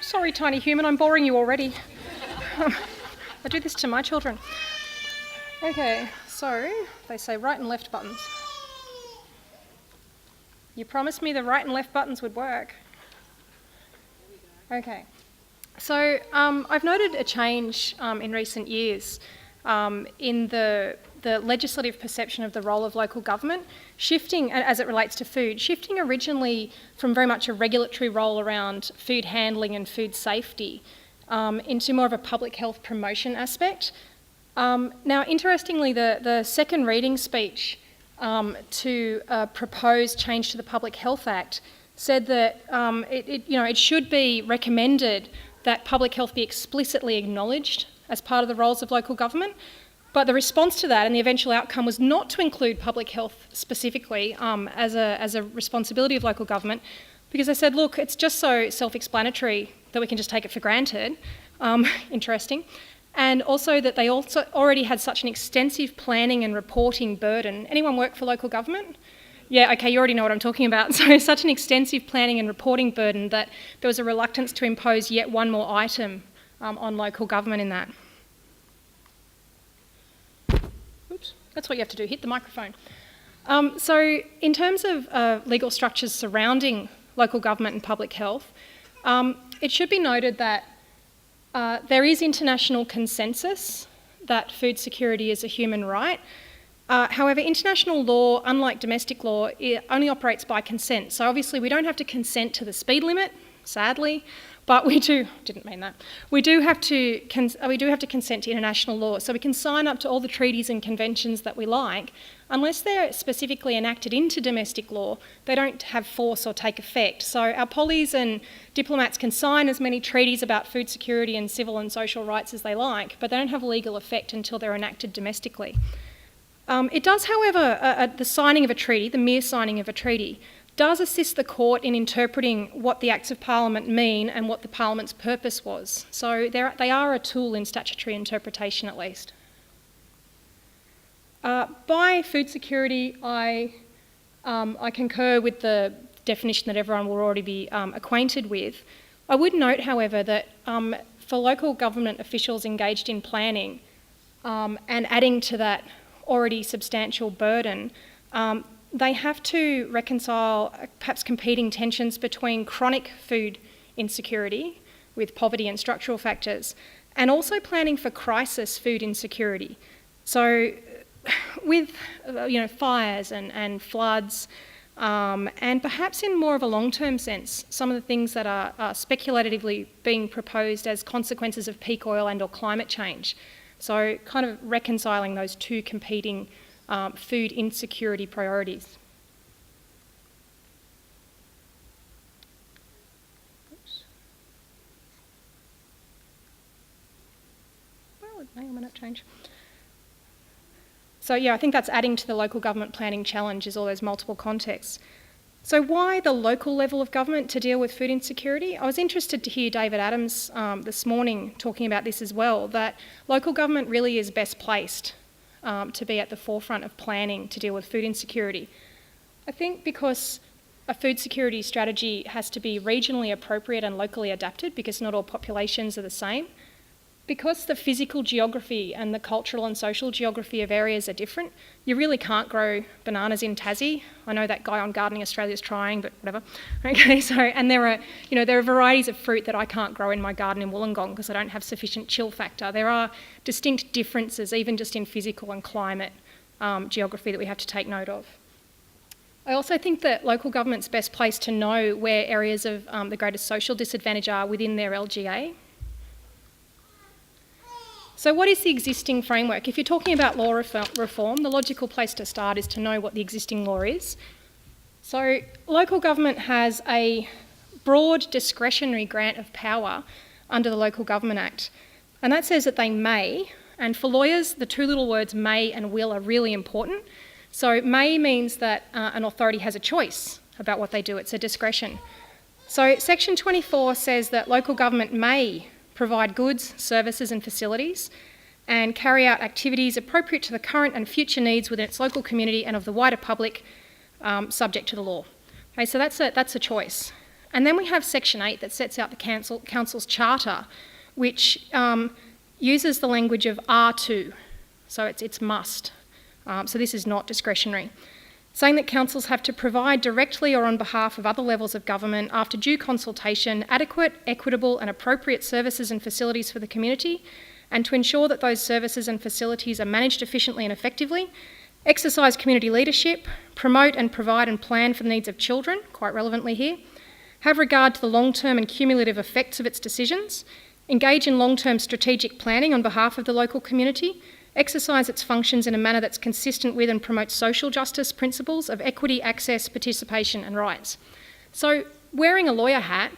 Sorry, tiny human, I'm boring you already. I do this to my children. Okay, so they say right and left buttons. You promised me the right and left buttons would work. Okay, so I've noted a change in recent years in the legislative perception of the role of local government, shifting as it relates to food, shifting originally from very much a regulatory role around food handling and food safety into more of a public health promotion aspect. Now, interestingly, the second reading speech to propose change to the Public Health Act said that it should be recommended that public health be explicitly acknowledged as part of the roles of local government. But the response to that and the eventual outcome was not to include public health specifically as a responsibility of local government, because they said, look, it's just so self-explanatory that we can just take it for granted. Interesting. And also that they also already had such an extensive planning and reporting burden. Anyone work for local government? Yeah, okay, you already know what I'm talking about. So such an extensive planning and reporting burden that there was a reluctance to impose yet one more item on local government in that. Oops, that's what you have to do, hit the microphone. So in terms of legal structures surrounding local government and public health, it should be noted that there is international consensus that food security is a human right. However, international law, unlike domestic law, it only operates by consent. So obviously we don't have to consent to the speed limit, sadly, but we do have to consent to international law. So we can sign up to all the treaties and conventions that we like. Unless they're specifically enacted into domestic law, they don't have force or take effect. So our pollies and diplomats can sign as many treaties about food security and civil and social rights as they like, but they don't have legal effect until they're enacted domestically. It does, however, the signing of a treaty, the mere signing of a treaty, does assist the court in interpreting what the Acts of Parliament mean and what the Parliament's purpose was. So they are a tool in statutory interpretation at least. By food security, I concur with the definition that everyone will already be acquainted with. I would note, however, that for local government officials engaged in planning and adding to that already substantial burden, they have to reconcile perhaps competing tensions between chronic food insecurity with poverty and structural factors, and also planning for crisis food insecurity. So with fires and floods, and perhaps in more of a long-term sense, some of the things that are speculatively being proposed as consequences of peak oil and or climate change. So kind of reconciling those two competing food insecurity priorities. Oops. Well, hang on a minute, change. So yeah, I think that's adding to the local government planning challenge, is all those multiple contexts. So why the local level of government to deal with food insecurity? I was interested to hear David Adams this morning talking about this as well, that local government really is best placed to be at the forefront of planning to deal with food insecurity. I think because a food security strategy has to be regionally appropriate and locally adapted, because not all populations are the same. Because the physical geography and the cultural and social geography of areas are different, you really can't grow bananas in Tassie. I know that guy on Gardening Australia is trying, but whatever. Okay, so, and there are varieties of fruit that I can't grow in my garden in Wollongong because I don't have sufficient chill factor. There are distinct differences, even just in physical and climate geography, that we have to take note of. I also think that local government's best placed to know where areas of the greatest social disadvantage are within their LGA. So what is the existing framework? If you're talking about law reform, the logical place to start is to know what the existing law is. So local government has a broad discretionary grant of power under the Local Government Act. And that says that they may, and for lawyers, the two little words may and will are really important. So may means that an authority has a choice about what they do. It's a discretion. So Section 24 says that local government may provide goods, services and facilities, and carry out activities appropriate to the current and future needs within its local community and of the wider public, subject to the law. Okay, so that's a choice. And then we have Section 8 that sets out the council's charter, which uses the language of R2, so it's must. So this is not discretionary, saying that councils have to provide directly or on behalf of other levels of government, after due consultation, adequate, equitable and appropriate services and facilities for the community, and to ensure that those services and facilities are managed efficiently and effectively, exercise community leadership, promote and provide and plan for the needs of children, quite relevantly here, have regard to the long-term and cumulative effects of its decisions, engage in long-term strategic planning on behalf of the local community, exercise its functions in a manner that's consistent with and promotes social justice principles of equity, access, participation and rights. So wearing a lawyer hat,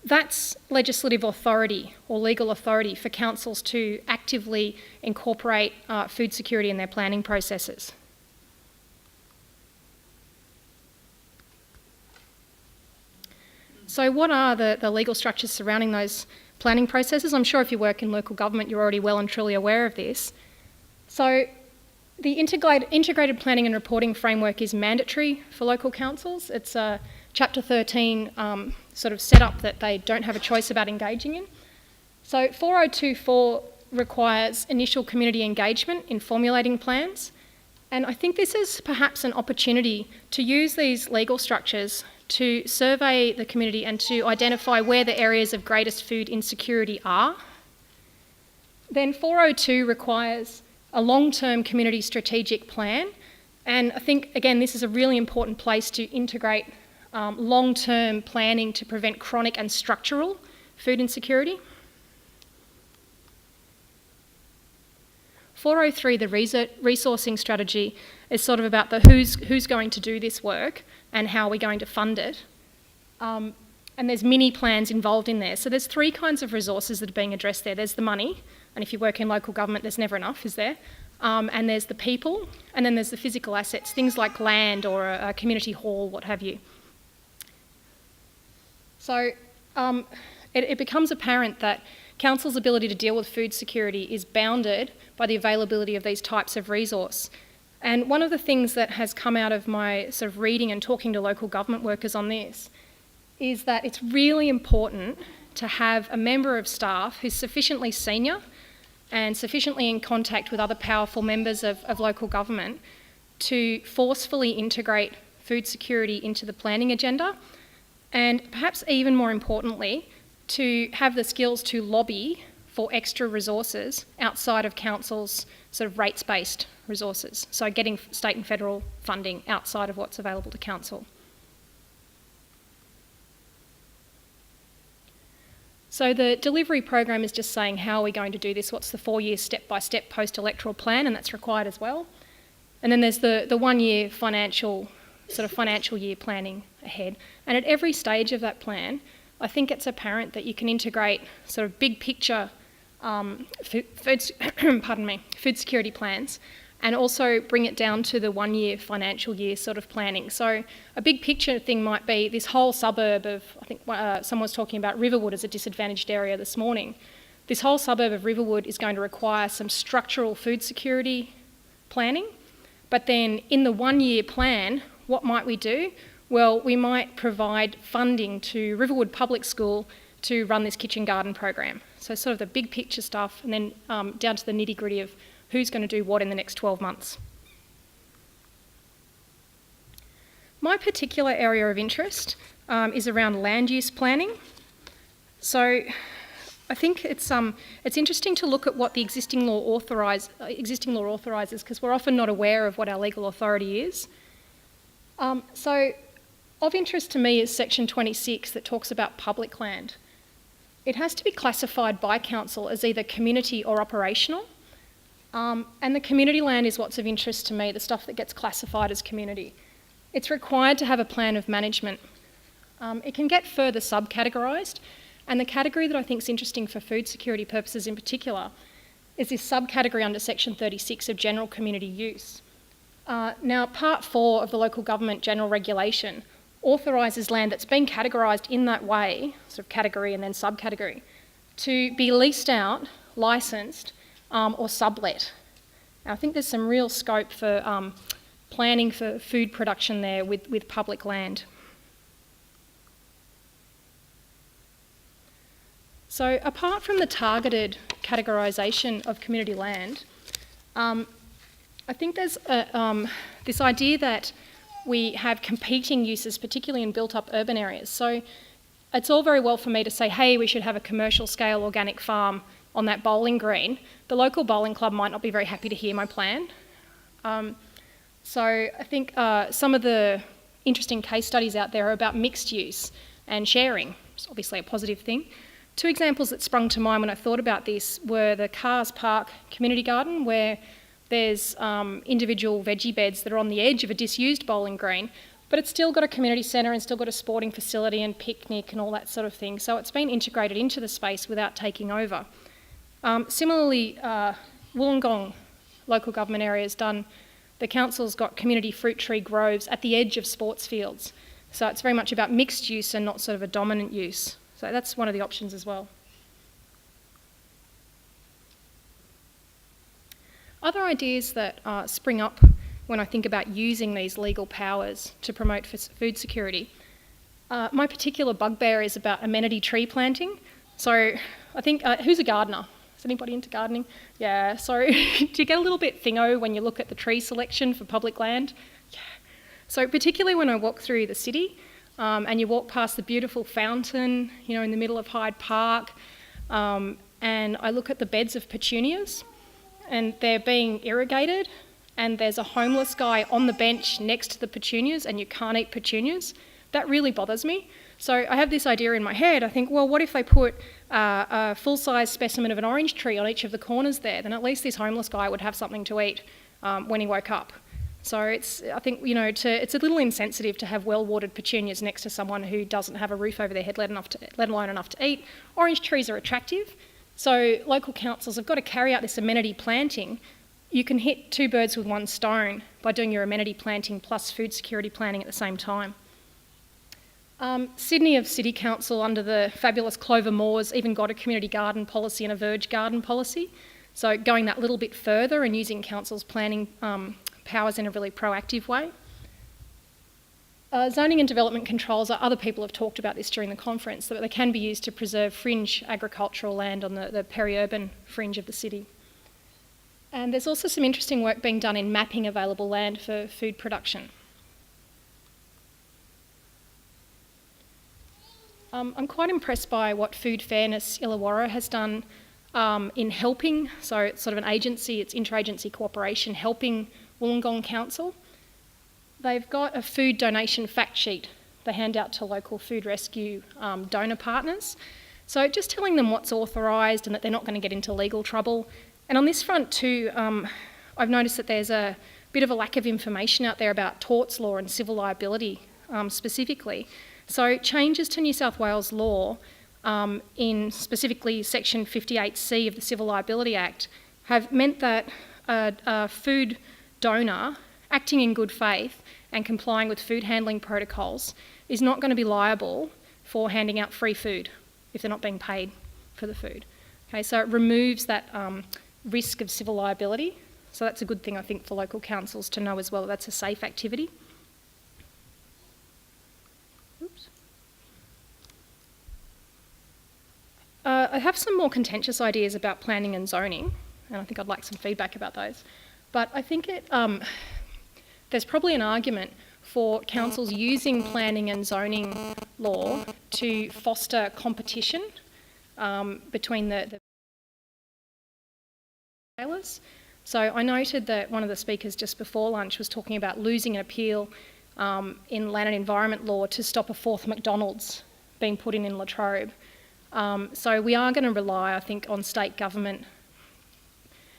that's legislative authority or legal authority for councils to actively incorporate food security in their planning processes. So what are the legal structures surrounding those planning processes? I'm sure if you work in local government, you're already well and truly aware of this. So the integrated planning and reporting framework is mandatory for local councils. It's a Chapter 13 sort of setup that they don't have a choice about engaging in. So 4024 requires initial community engagement in formulating plans. And I think this is perhaps an opportunity to use these legal structures to survey the community and to identify where the areas of greatest food insecurity are. Then 402 requires a long-term community strategic plan. And I think, again, this is a really important place to integrate long-term planning to prevent chronic and structural food insecurity. 403, the resourcing strategy, is sort of about the who's going to do this work and how we're going to fund it. And there's mini plans involved in there. So there's three kinds of resources that are being addressed there. There's the money, and if you work in local government, there's never enough, is there? And there's the people, and then there's the physical assets, things like land or a community hall, what have you. So it becomes apparent that council's ability to deal with food security is bounded by the availability of these types of resource. And one of the things that has come out of my sort of reading and talking to local government workers on this is that it's really important to have a member of staff who's sufficiently senior and sufficiently in contact with other powerful members of local government to forcefully integrate food security into the planning agenda, and perhaps even more importantly, to have the skills to lobby for extra resources outside of council's sort of rates-based resources. So getting state and federal funding outside of what's available to council. So the delivery program is just saying how are we going to do this, what's the 4-year step-by-step post-electoral plan, and that's required as well. And then there's the 1-year financial year planning ahead. And at every stage of that plan, I think it's apparent that you can integrate sort of big picture food security plans and also bring it down to the 1-year financial year sort of planning. So a big picture thing might be this whole suburb of, I think someone was talking about Riverwood as a disadvantaged area this morning. This whole suburb of Riverwood is going to require some structural food security planning. But then in the 1-year plan, what might we do? Well, we might provide funding to Riverwood Public School to run this kitchen garden program. So sort of the big picture stuff, and then down to the nitty gritty of who's going to do what in the next 12 months. My particular area of interest is around land use planning. So I think it's interesting to look at what the existing law authorises, because we're often not aware of what our legal authority is. So of interest to me is section 26 that talks about public land. It has to be classified by council as either community or operational. And the community land is what's of interest to me, the stuff that gets classified as community. It's required to have a plan of management. It can get further subcategorised, and the category that I think is interesting for food security purposes in particular is this subcategory under section 36 of general community use. Now, part 4 of the local government general regulation authorises land that's been categorised in that way, sort of category and then subcategory, to be leased out, licensed, or sublet. Now, I think there's some real scope for planning for food production there with public land. So apart from the targeted categorisation of community land, I think there's this idea that we have competing uses, particularly in built-up urban areas. So it's all very well for me to say, hey, we should have a commercial scale organic farm on that bowling green. The local bowling club might not be very happy to hear my plan. So I think some of the interesting case studies out there are about mixed use and sharing. It's obviously a positive thing. Two examples that sprung to mind when I thought about this were the Cars Park community garden, where there's individual veggie beds that are on the edge of a disused bowling green, but it's still got a community centre and still got a sporting facility and picnic and all that sort of thing. So it's been integrated into the space without taking over. Similarly, Wollongong local government area has done, the council's got community fruit tree groves at the edge of sports fields. So it's very much about mixed use and not sort of a dominant use. So that's one of the options as well. Other ideas that spring up when I think about using these legal powers to promote food security, my particular bugbear is about amenity tree planting. So I think, who's a gardener? Is anybody into gardening? Yeah, so do you get a little bit thingo when you look at the tree selection for public land? Yeah. So particularly when I walk through the city and you walk past the beautiful fountain, you know, in the middle of Hyde Park, and I look at the beds of petunias and they're being irrigated, and there's a homeless guy on the bench next to the petunias and you can't eat petunias, that really bothers me. So I have this idea in my head. I think, well, what if they put a full-size specimen of an orange tree on each of the corners there? Then at least this homeless guy would have something to eat when he woke up. So I think, you know, it's a little insensitive to have well-watered petunias next to someone who doesn't have a roof over their head, let alone enough to eat. Orange trees are attractive. So local councils have got to carry out this amenity planting. You can hit two birds with one stone by doing your amenity planting plus food security planning at the same time. Sydney of City Council, under the fabulous Clover Moores, even got a community garden policy and a verge garden policy. So going that little bit further and using council's planning powers in a really proactive way. Zoning and development controls, other people have talked about this during the conference, that they can be used to preserve fringe agricultural land on the peri-urban fringe of the city. And there's also some interesting work being done in mapping available land for food production. I'm quite impressed by what Food Fairness Illawarra has done in helping, so it's sort of an agency, it's interagency cooperation, helping Wollongong Council. They've got a food donation fact sheet they hand out to local food rescue donor partners. So just telling them what's authorised and that they're not going to get into legal trouble. And on this front too, I've noticed that there's a bit of a lack of information out there about torts law and civil liability specifically. So changes to New South Wales law in specifically section 58C of the Civil Liability Act have meant that a food donor acting in good faith and complying with food handling protocols is not going to be liable for handing out free food if they're not being paid for the food. Okay, so it removes that risk of civil liability. So that's a good thing, I think, for local councils to know as well. That's a safe activity. Oops. I have some more contentious ideas about planning and zoning, and I think I'd like some feedback about those. But I think there's probably an argument for councils using planning and zoning law to foster competition between the retailers. So I noted that one of the speakers just before lunch was talking about losing an appeal in land and environment law to stop a fourth McDonald's being put in La Trobe. So we are going to rely, I think, on state government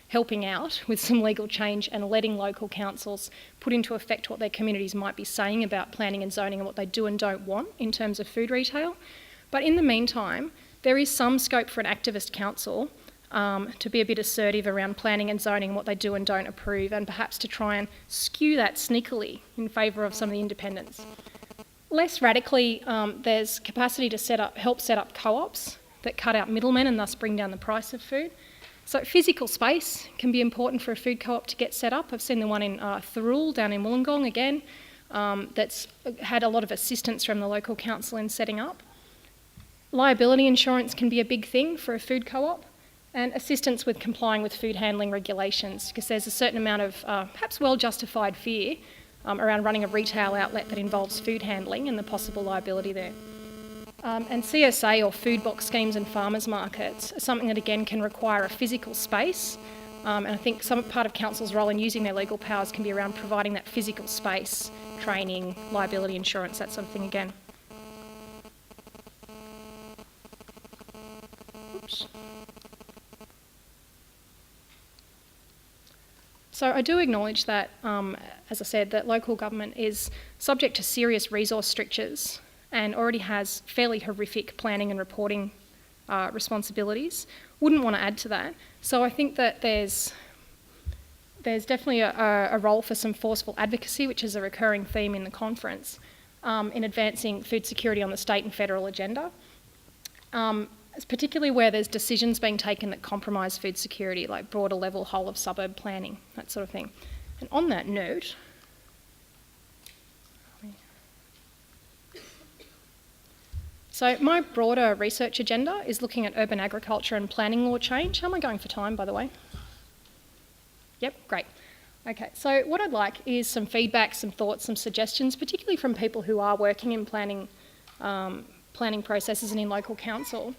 helping out with some legal change and letting local councils put into effect what their communities might be saying about planning and zoning and what they do and don't want in terms of food retail. But in the meantime, there is some scope for an activist council to be a bit assertive around planning and zoning, what they do and don't approve, and perhaps to try and skew that sneakily in favour of some of the independents. Less radically, there's capacity to help set up co-ops that cut out middlemen and thus bring down the price of food. So physical space can be important for a food co-op to get set up. I've seen the one in Thirroul down in Wollongong again that's had a lot of assistance from the local council in setting up. Liability insurance can be a big thing for a food co-op, and assistance with complying with food handling regulations, because there's a certain amount of perhaps well-justified fear around running a retail outlet that involves food handling and the possible liability there. And CSA, or food box schemes and farmers markets, are something that again can require a physical space, and I think some part of council's role in using their legal powers can be around providing that physical space, training, liability insurance, that sort of thing again. Oops. So I do acknowledge that, as I said, that local government is subject to serious resource strictures and already has fairly horrific planning and reporting responsibilities. Wouldn't want to add to that. So I think that there's definitely a role for some forceful advocacy, which is a recurring theme in the conference, in advancing food security on the state and federal agenda, particularly where there's decisions being taken that compromise food security, like broader level whole of suburb planning, that sort of thing. And on that note, so my broader research agenda is looking at urban agriculture and planning law change. How am I going for time, by the way? Yep, great. Okay, so what I'd like is some feedback, some thoughts, some suggestions, particularly from people who are working in planning processes and in local council.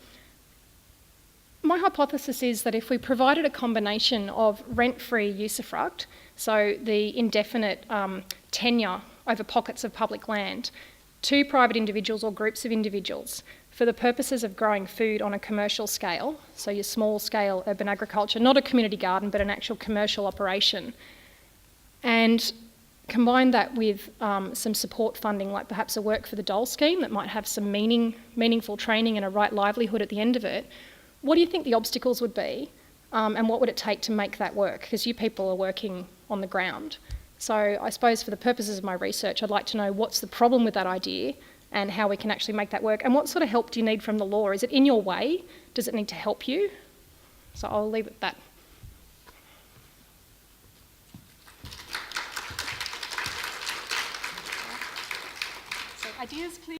My hypothesis is that if we provided a combination of rent-free usufruct, so the indefinite tenure over pockets of public land, to private individuals or groups of individuals for the purposes of growing food on a commercial scale, so your small-scale urban agriculture, not a community garden, but an actual commercial operation, and combine that with some support funding, like perhaps a Work for the Dole scheme that might have some meaningful training and a right livelihood at the end of it, what do you think the obstacles would be, and what would it take to make that work? Because you people are working on the ground. So I suppose for the purposes of my research, I'd like to know what's the problem with that idea and how we can actually make that work. And what sort of help do you need from the law? Is it in your way? Does it need to help you? So I'll leave it at that. So ideas, please.